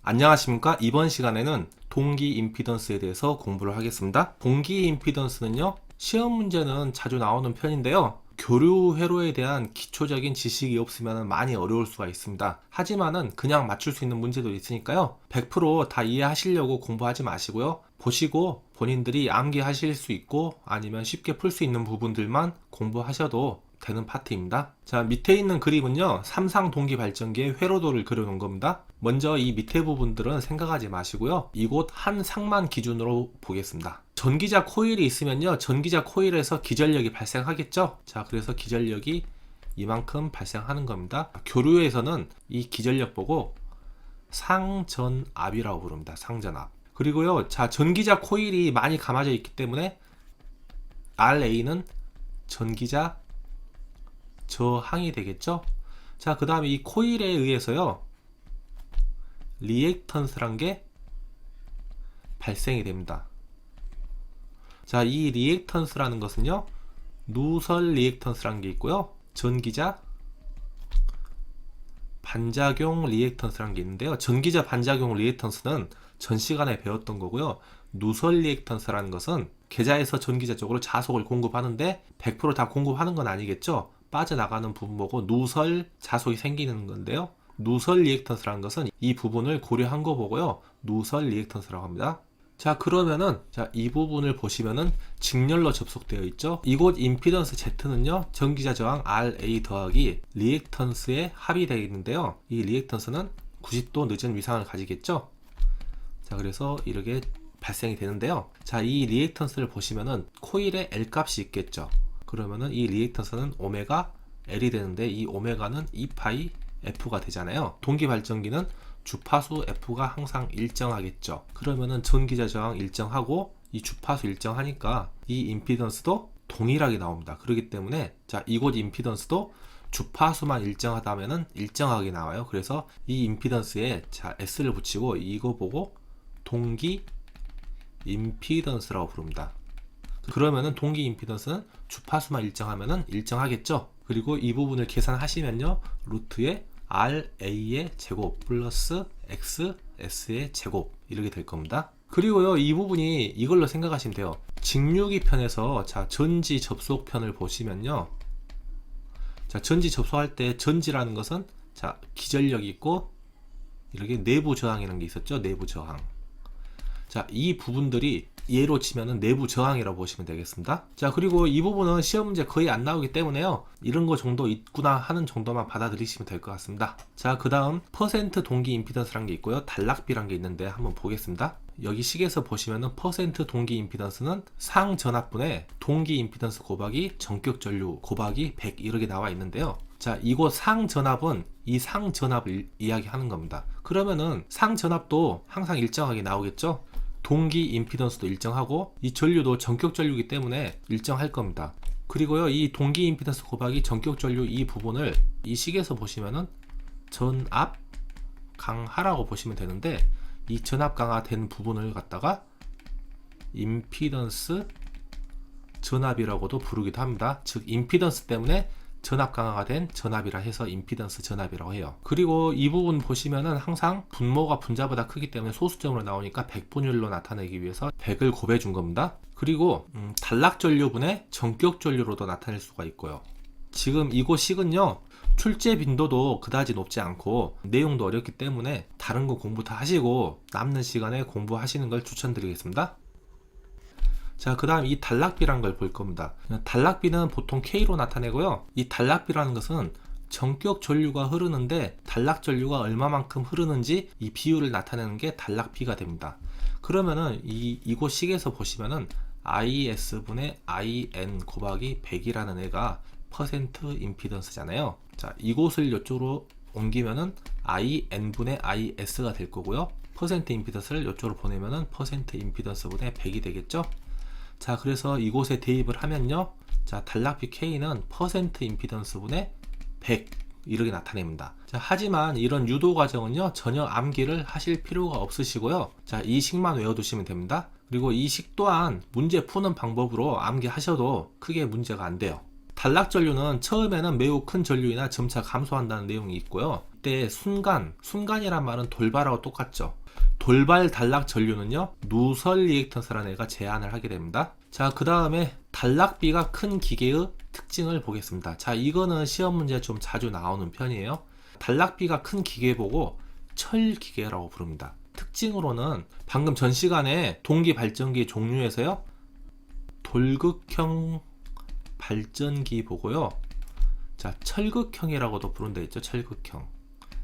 안녕하십니까? 이번 시간에는 동기 임피던스에 대해서 공부를 하겠습니다. 동기 임피던스는요, 시험 문제는 자주 나오는 편인데요. 교류 회로에 대한 기초적인 지식이 없으면 많이 어려울 수가 있습니다. 하지만은 그냥 맞출 수 있는 문제도 있으니까요. 100%다 이해하시려고 공부하지 마시고요. 보시고 본인들이 암기하실 수 있고 아니면 쉽게 풀 수 있는 부분들만 공부하셔도 되는 파트입니다. 자, 밑에 있는 그림은요, 삼상 동기 발전기의 회로도를 그려놓은 겁니다. 먼저 이 밑에 부분들은 생각하지 마시고요. 이곳 한 상만 기준으로 보겠습니다. 전기자 코일이 있으면요, 전기자 코일에서 기전력이 발생하겠죠. 자, 그래서 기전력이 이만큼 발생하는 겁니다. 교류에서는 이 기전력 보고 상전압이라고 부릅니다. 상전압. 그리고요, 자, 전기자 코일이 많이 감아져 있기 때문에 RA는 전기자 저항이 되겠죠. 자, 그 다음에 이 코일에 의해서요, 리액턴스란 게 발생이 됩니다. 자, 이 리액턴스라는 것은요, 누설 리액턴스라는 게 있고요, 전기자 반작용 리액턴스라는 게 있는데요. 전기자 반작용 리액턴스는 전 시간에 배웠던 거고요. 누설 리액턴스라는 것은 계좌에서 전기자 쪽으로 자속을 공급하는데 100% 다 공급하는 건 아니겠죠. 빠져나가는 부분 보고 누설 자속이 생기는 건데요. 누설 리액턴스라는 것은 이 부분을 고려한 거 보고요, 누설 리액턴스라고 합니다. 자, 그러면은 이 부분을 보시면은 직렬로 접속되어 있죠. 이곳 임피던스 Z는요, 전기자 저항 RA 더하기 리액턴스의 합이 되어 있는데요. 이 리액턴스는 90도 늦은 위상을 가지겠죠. 자, 그래서 이렇게 발생이 되는데요. 자, 이 리액턴스를 보시면은 코일에 L 값이 있겠죠. 그러면은 이 리액턴스는 오메가 L이 되는데, 이 오메가는 2파이 F가 되잖아요. 동기 발전기는 주파수 F가 항상 일정하겠죠. 그러면은 전기자 저항 일정하고 이 주파수 일정하니까 이 임피던스도 동일하게 나옵니다. 그렇기 때문에 자, 이곳 임피던스도 주파수만 일정하다면은 일정하게 나와요. 그래서 이 임피던스에 자, S를 붙이고 이거 보고 동기 임피던스라고 부릅니다. 그러면은 동기 임피던스는 주파수만 일정하면은 일정하겠죠. 그리고 이 부분을 계산하시면요, 루트에 RA의 제곱 플러스 XS의 제곱 이렇게 될 겁니다. 그리고요, 이 부분이 이걸로 생각하시면 돼요. 직류기 편에서 자, 전지 접속 편을 보시면요, 자, 전지 접속할 때 전지라는 것은 자, 기전력이 있고 이렇게 내부 저항이라는 게 있었죠. 내부 저항. 자, 이 부분들이 예로 치면은 내부 저항이라고 보시면 되겠습니다. 자, 그리고 이 부분은 시험 문제 거의 안 나오기 때문에요, 이런 거 정도 있구나 하는 정도만 받아들이시면 될 것 같습니다. 자, 그 다음 퍼센트 동기 임피던스라는 게 있고요, 단락비라는 게 있는데 한번 보겠습니다. 여기 식에서 보시면은 퍼센트 동기 임피던스는 상전압분의 동기 임피던스 곱하기 전격 전류 곱하기 100 이렇게 나와 있는데요. 자, 이곳 상전압은 이 상전압을 이야기하는 겁니다. 그러면은 상전압도 항상 일정하게 나오겠죠. 동기 임피던스도 일정하고 이 전류도 전격 전류이기 때문에 일정할 겁니다. 그리고요, 이 동기 임피던스 곱하기 전격 전류 이 부분을 이 식에서 보시면은 전압 강하라고 보시면 되는데, 이 전압 강화된 부분을 갖다가 임피던스 전압이라고도 부르기도 합니다. 즉 임피던스 때문에 전압 강화가 된 전압이라 해서 임피던스 전압이라고 해요. 그리고 이 부분 보시면은 항상 분모가 분자보다 크기 때문에 소수점으로 나오니까 100분율로 나타내기 위해서 100을 곱해 준 겁니다. 그리고 단락 전류분의 전격 전류로도 나타낼 수가 있고요. 지금 이곳 식은요, 출제 빈도도 그다지 높지 않고 내용도 어렵기 때문에 다른 거 공부 다 하시고 남는 시간에 공부하시는 걸 추천드리겠습니다. 자, 그 다음 이 단락비라는 걸 볼 겁니다. 단락비는 보통 K로 나타내고요, 이 단락비라는 것은 전격 전류가 흐르는데 단락 전류가 얼마만큼 흐르는지 이 비율을 나타내는 게 단락비가 됩니다. 그러면은 이곳 식에서 보시면은 IS분의 IN 곱하기 100이라는 애가 퍼센트 임피던스잖아요. 자, 이곳을 이쪽으로 옮기면은 IN분의 IS가 될 거고요, 퍼센트 임피던스를 이쪽으로 보내면은 퍼센트 임피던스분의 100이 되겠죠. 자, 그래서 이곳에 대입을 하면요, 자, 단락비 K는 퍼센트 임피던스분의 100 이렇게 나타냅니다. 자, 하지만 이런 유도 과정은요, 전혀 암기를 하실 필요가 없으시고요. 자, 이 식만 외워두시면 됩니다. 그리고 이 식 또한 문제 푸는 방법으로 암기하셔도 크게 문제가 안 돼요. 단락전류는 처음에는 매우 큰 전류이나 점차 감소한다는 내용이 있고요. 이때 순간이란 말은 돌발하고 똑같죠. 돌발 단락 전류는요, 누설 리액턴스라는 애가 제한을 하게 됩니다. 자, 그 다음에 단락비가 큰 기계의 특징을 보겠습니다. 자, 이거는 시험 문제에 좀 자주 나오는 편이에요. 단락비가 큰 기계 보고 철기계라고 부릅니다. 특징으로는 방금 전 시간에 동기 발전기 종류에서요, 돌극형 발전기 보고요. 자, 철극형이라고도 부른다 했죠. 철극형.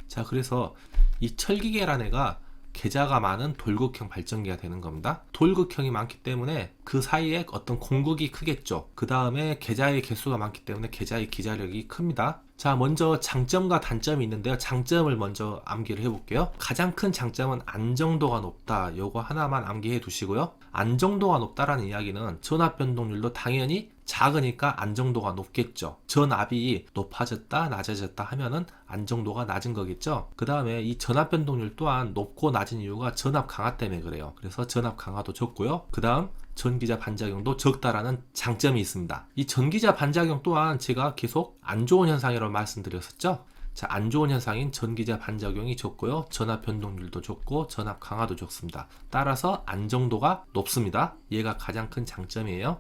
자, 그래서 이 철기계라는 애가 계자가 많은 돌극형 발전기가 되는 겁니다. 돌극형이 많기 때문에 그 사이에 어떤 공극이 크겠죠. 그 다음에 계자의 개수가 많기 때문에 계자의 기자력이 큽니다. 자, 먼저 장점과 단점이 있는데요. 장점을 먼저 암기를 해볼게요. 가장 큰 장점은 안정도가 높다. 요거 하나만 암기해 두시고요. 안정도가 높다라는 이야기는 전압 변동률도 당연히 작으니까 안정도가 높겠죠. 전압이 높아졌다 낮아졌다 하면은 안정도가 낮은 거겠죠. 그 다음에 이 전압 변동률 또한 높고 낮은 이유가 전압 강화 때문에 그래요. 그래서 전압 강화도 적고요. 그 다음 전기자 반작용도 적다라는 장점이 있습니다. 이 전기자 반작용 또한 제가 계속 안 좋은 현상이라고 말씀드렸었죠. 자, 안 좋은 현상인 전기자 반작용이 적고요. 전압 변동률도 적고 전압 강화도 적습니다. 따라서 안정도가 높습니다. 얘가 가장 큰 장점이에요.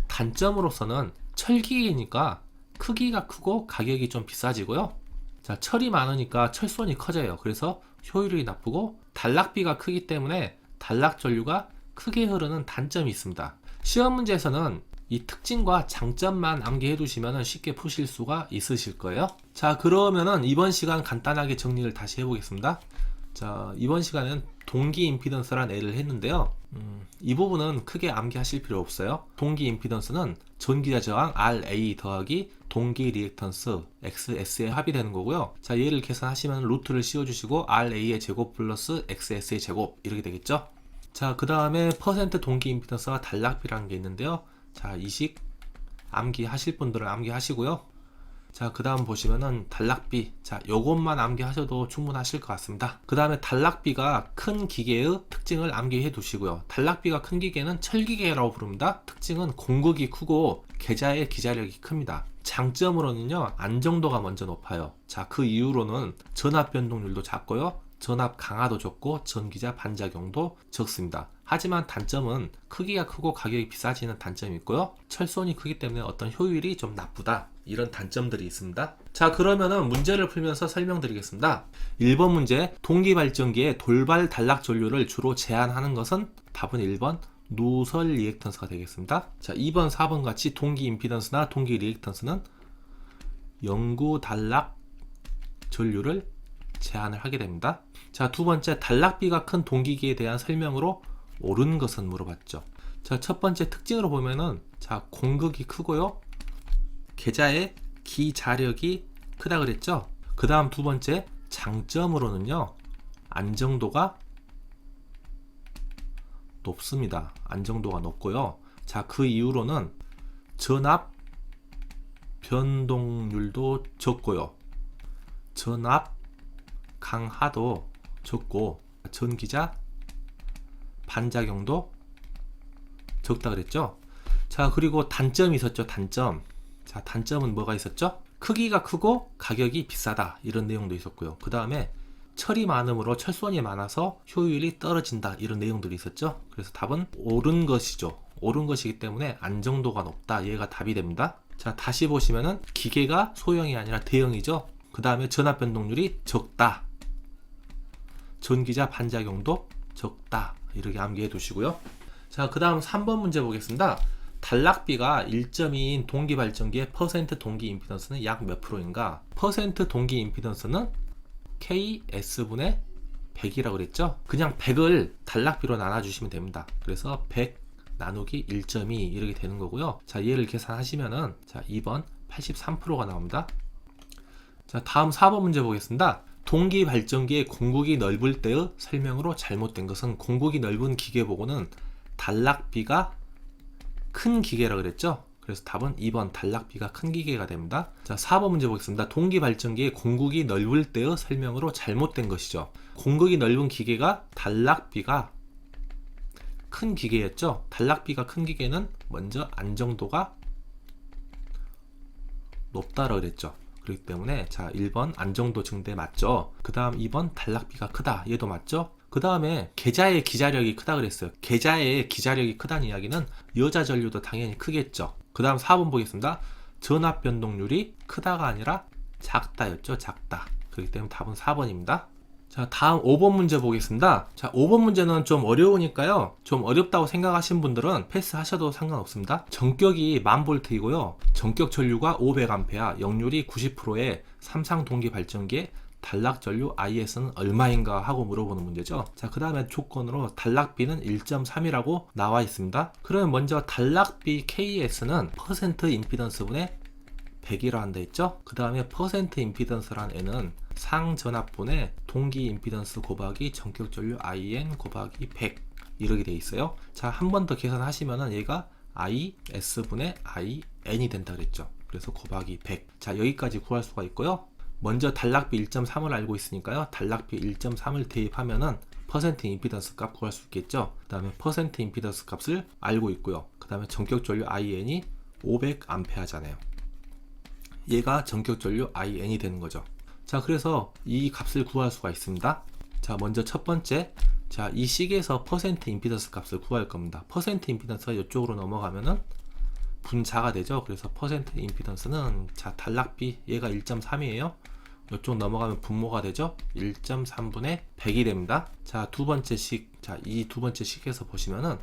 단점으로서는 철기계니까 크기가 크고 가격이 좀 비싸지고요. 자, 철이 많으니까 철손이 커져요. 그래서 효율이 나쁘고 단락비가 크기 때문에 단락 전류가 크게 흐르는 단점이 있습니다. 시험 문제에서는 이 특징과 장점만 암기해 두시면 쉽게 푸실 수가 있으실 거예요. 자, 그러면은 이번 시간 간단하게 정리를 다시 해보겠습니다. 자, 이번 시간은 동기 임피던스란 애를 했는데요. 이 부분은 크게 암기하실 필요 없어요. 동기 임피던스는 전기자 저항 RA 더하기 동기 리액턴스 XS의 합이 되는 거고요. 자, 얘를 계산하시면 루트를 씌워주시고 RA의 제곱 플러스 XS의 제곱 이렇게 되겠죠. 자, 그 다음에 퍼센트 동기 임피던스가 단락비라는 게 있는데요. 자, 이식 암기하실 분들은 암기하시고요. 자, 그 다음 보시면은 단락비. 자, 요것만 암기하셔도 충분하실 것 같습니다. 그 다음에 단락비가 큰 기계의 특징을 암기해 두시고요. 단락비가 큰 기계는 철기계라고 부릅니다. 특징은 공극이 크고 계자의 기자력이 큽니다. 장점으로는요, 안정도가 먼저 높아요. 자, 그 이유로는 전압 변동률도 작고요. 전압 강화도 적고 전기자 반작용도 적습니다. 하지만 단점은 크기가 크고 가격이 비싸지는 단점이 있고요. 철선이 크기 때문에 어떤 효율이 좀 나쁘다. 이런 단점들이 있습니다. 자, 그러면은 문제를 풀면서 설명드리겠습니다. 1번 문제, 동기발전기의 돌발 단락 전류를 주로 제한하는 것은 답은 1번 누설 리액턴스가 되겠습니다. 자, 2번, 4번 같이 동기 임피던스나 동기 리액턴스는 영구 단락 전류를 제한을 하게 됩니다. 자, 두 번째, 단락비가 큰 동기기에 대한 설명으로 옳은 것은 물어봤죠. 자, 첫 번째 특징으로 보면은, 자, 공극이 크고요. 계자의 기자력이 크다 그랬죠. 그 다음 두 번째, 장점으로는요, 안정도가 높습니다. 안정도가 높고요. 자, 그 이유로는 전압 변동률도 적고요. 전압 강하도 적고 전기자 반작용도 적다 그랬죠. 자, 그리고 단점이 있었죠. 단점. 자, 단점은 뭐가 있었죠? 크기가 크고 가격이 비싸다 이런 내용도 있었고요. 그 다음에 철이 많으므로 철선이 많아서 효율이 떨어진다 이런 내용들이 있었죠. 그래서 답은 옳은 것이죠. 옳은 것이기 때문에 안정도가 높다. 얘가 답이 됩니다. 자, 다시 보시면은 기계가 소형이 아니라 대형이죠. 그 다음에 전압 변동률이 적다. 전기자 반작용도 적다. 이렇게 암기해 두시고요. 자, 그 다음 3번 문제 보겠습니다. 단락비가 1.2인 동기 발전기의 퍼센트 동기 임피던스는 약 몇 프로인가? 퍼센트 동기 임피던스는 KS분의 100이라고 그랬죠? 그냥 100을 단락비로 나눠주시면 됩니다. 그래서 100 나누기 1.2 이렇게 되는 거고요. 자, 얘를 계산하시면은, 자, 2번 83%가 나옵니다. 자, 다음 4번 문제 보겠습니다. 동기 발전기의 공극이 넓을 때의 설명으로 잘못된 것은, 공극이 넓은 기계 보고는 단락비가 큰 기계라고 그랬죠? 그래서 답은 2번 단락비가 큰 기계가 됩니다. 자, 4번 문제 보겠습니다. 동기 발전기의 공극이 넓을 때의 설명으로 잘못된 것이죠. 공극이 넓은 기계가 단락비가 큰 기계였죠. 단락비가 큰 기계는 먼저 안정도가 높다라고 그랬죠. 그렇기 때문에 자 1번 안정도 증대 맞죠. 그 다음 2번 단락비가 크다, 얘도 맞죠. 그 다음에 계좌의 기자력이 크다 그랬어요. 계좌의 기자력이 크다는 이야기는 여자 전류도 당연히 크겠죠. 그 다음 4번 보겠습니다. 전압 변동률이 크다가 아니라 작다였죠. 작다. 그렇기 때문에 답은 4번입니다. 자, 다음 5번 문제 보겠습니다. 자, 5번 문제는 좀 어려우니까요. 좀 어렵다고 생각하신 분들은 패스하셔도 상관없습니다. 전격이 1000V이고요. 전격 전류가 500A, 역률이 90%의 삼상 동기 발전기의 단락 전류 IS는 얼마인가 하고 물어보는 문제죠. 자, 그 다음에 조건으로 단락비는 1.3이라고 나와 있습니다. 그러면 먼저 단락비 KS는 퍼센트 임피던스분의 100이라 한다 했죠. 그 다음에 퍼센트 임피던스란 N은 상전압분의 동기 임피던스 곱하기 전격 전류 IN 곱하기 100 이렇게 돼 있어요. 자, 한 번 더 계산하시면은 얘가 IS분의 IN이 된다 그랬죠. 그래서 곱하기 100. 자, 여기까지 구할 수가 있고요. 먼저 단락비 1.3을 알고 있으니까요. 단락비 1.3을 대입하면은 퍼센트 임피던스 값 구할 수 있겠죠. 그 다음에 퍼센트 임피던스 값을 알고 있고요. 그 다음에 전격 전류 IN이 500A잖아요. 얘가 전격 전류 IN이 되는 거죠. 자, 그래서 이 값을 구할 수가 있습니다. 자, 먼저 첫 번째, 자, 이 식에서 퍼센트 임피던스 값을 구할 겁니다. 퍼센트 임피던스가 이쪽으로 넘어가면은 분자가 되죠. 그래서 퍼센트 임피던스는 자, 단락비 얘가 1.3이에요. 이쪽 넘어가면 분모가 되죠. 1.3분의 100이 됩니다. 자, 두 번째 식, 자, 이 두 번째 식에서 보시면은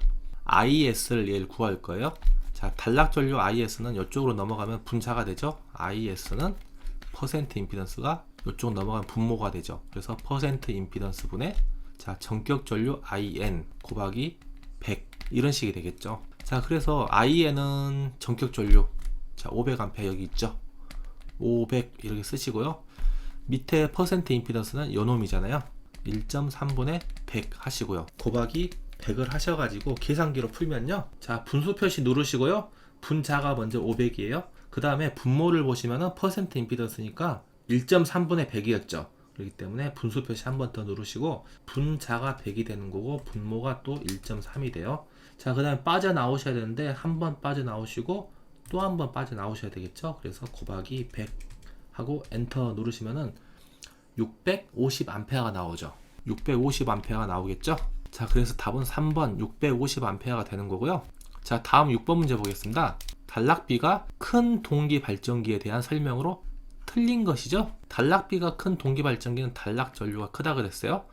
IS를 얘를 구할 거예요. 자, 단락 전류 IS는 이쪽으로 넘어가면 분자가 되죠. IS는 퍼센트 임피던스가 이쪽 넘어가면 분모가 되죠. 그래서 퍼센트 임피던스 분의 자, 전격 전류 IN 곱하기 100 이런 식이 되겠죠. 자, 그래서 IN은 전격 전류 자, 500A 여기 있죠. 500 이렇게 쓰시고요. 밑에 퍼센트 임피던스는 요놈이잖아요. 1.3분의 100 하시고요. 곱하기 100을 하셔가지고 계산기로 풀면요. 자, 분수 표시 누르시고요. 분자가 먼저 500이에요. 그 다음에 분모를 보시면은 퍼센트 임피던스니까 1.3분의 100이었죠. 그렇기 때문에 분수 표시 한 번 더 누르시고 분자가 100이 되는 거고 분모가 또 1.3이 돼요. 자, 그 다음에 빠져나오셔야 되는데 한 번 빠져나오시고 또 한 번 빠져나오셔야 되겠죠. 그래서 곱하기 100 하고 엔터 누르시면은 650A가 나오죠. 650A가 나오겠죠. 자, 그래서 답은 3번 650A가 되는 거고요. 자, 다음 6번 문제 보겠습니다. 단락비가 큰 동기 발전기에 대한 설명으로 틀린 것이죠. 단락비가 큰 동기 발전기는 단락 전류가 크다 그랬어요.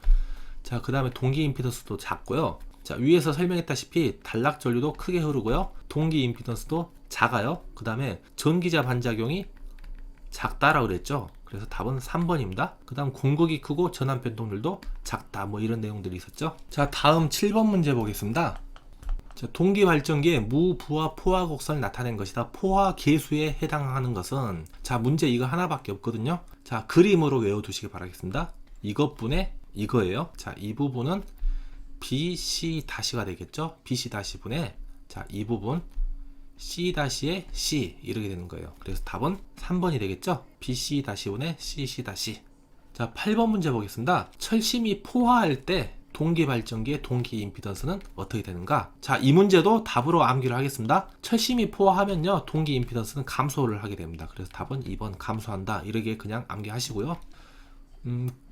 자, 그 다음에 동기 임피던스도 작고요. 자, 위에서 설명했다시피 단락 전류도 크게 흐르고요. 동기 임피던스도 작아요. 그 다음에 전기자 반작용이 작다라고 그랬죠. 그래서 답은 3번입니다. 그 다음 공극이 크고 전압 변동률도 작다 뭐 이런 내용들이 있었죠. 자, 다음 7번 문제 보겠습니다. 자, 동기 발전기의 무, 부하, 포화 곡선을 나타낸 것이다. 포화 계수에 해당하는 것은 자, 문제 이거 하나밖에 없거든요. 자, 그림으로 외워두시기 바라겠습니다. 이것분의 이거예요. 자, 이 부분은 BC-가 되겠죠. BC-분의 자, 이 부분 C-의 C 이렇게 되는 거예요. 그래서 답은 3번이 되겠죠. BC-분의 CC-. 자, 8번 문제 보겠습니다. 철심이 포화할 때 동기 발전기의 동기 임피던스는 어떻게 되는가? 자, 이 문제도 답으로 암기를 하겠습니다. 철심이 포화하면요, 동기 임피던스는 감소를 하게 됩니다. 그래서 답은 2번 감소한다. 이렇게 그냥 암기하시고요.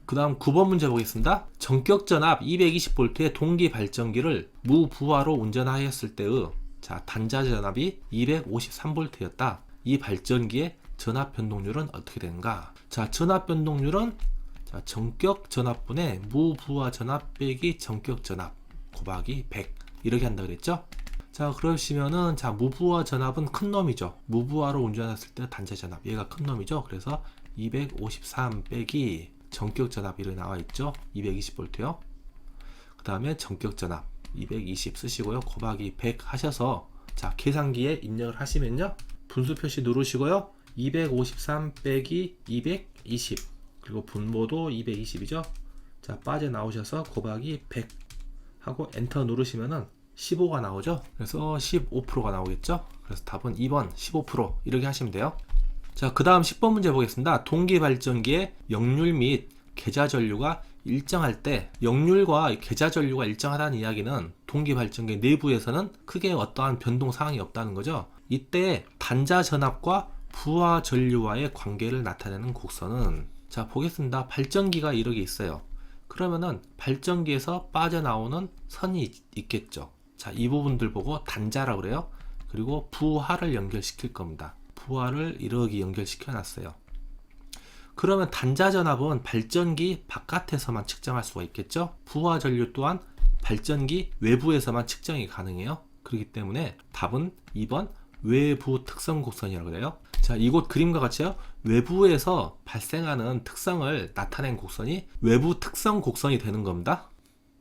그 다음 9번 문제 보겠습니다. 전격 전압 220V의 동기 발전기를 무부하로 운전하였을 때의 자, 단자 전압이 253V였다. 이 발전기의 전압 변동률은 어떻게 되는가? 자, 전압 변동률은 자, 전격 전압분의 무부하 전압 빼기 전격 전압 곱하기 100 이렇게 한다 그랬죠? 자, 그러시면은 자, 무부하 전압은 큰 놈이죠. 무부하로 운전했을 때 단자 전압 얘가 큰 놈이죠. 그래서 253 빼기 전격 전압 이렇게 나와 있죠. 220V요. 그 다음에 전격 전압 220 쓰시고요. 곱하기 100 하셔서 자, 계산기에 입력을 하시면요. 분수 표시 누르시고요. 253 빼기 220 그리고 분모도 220이죠. 자, 빠져나오셔서 곱하기 100 하고 엔터 누르시면은 15가 나오죠. 그래서 15%가 나오겠죠. 그래서 답은 2번 15% 이렇게 하시면 돼요. 자, 그 다음 10번 문제 보겠습니다. 동기 발전기의 역률 및 계좌 전류가 일정할 때 역률과 계좌 전류가 일정하다는 이야기는 동기 발전기 내부에서는 크게 어떠한 변동 사항이 없다는 거죠. 이때 단자 전압과 부하 전류와의 관계를 나타내는 곡선은, 자 보겠습니다. 발전기가 이렇게 있어요. 그러면은 발전기에서 빠져나오는 선이 있겠죠. 자, 이 부분들 보고 단자라고 그래요. 그리고 부하를 연결시킬 겁니다. 부하를 이렇게 연결시켜 놨어요. 그러면 단자 전압은 발전기 바깥에서만 측정할 수가 있겠죠. 부하 전류 또한 발전기 외부에서만 측정이 가능해요. 그렇기 때문에 답은 2번 외부 특성 곡선이라고 그래요. 자, 이곳 그림과 같이요. 외부에서 발생하는 특성을 나타낸 곡선이 외부 특성 곡선이 되는 겁니다.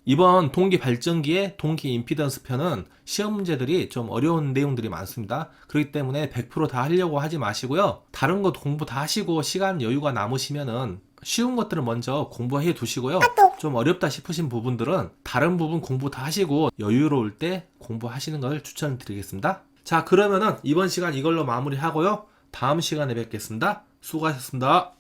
이번 동기 발전기의 동기 임피던스 편은 시험 문제들이 좀 어려운 내용들이 많습니다. 그렇기 때문에 100% 다 하려고 하지 마시고요. 다른 것 공부 다 하시고 시간 여유가 남으시면은 쉬운 것들을 먼저 공부해 두시고요. 좀 어렵다 싶으신 부분들은 다른 부분 공부 다 하시고 여유로울 때 공부하시는 것을 추천드리겠습니다. 자, 그러면은 이번 시간 이걸로 마무리하고요. 다음 시간에 뵙겠습니다. 수고하셨습니다.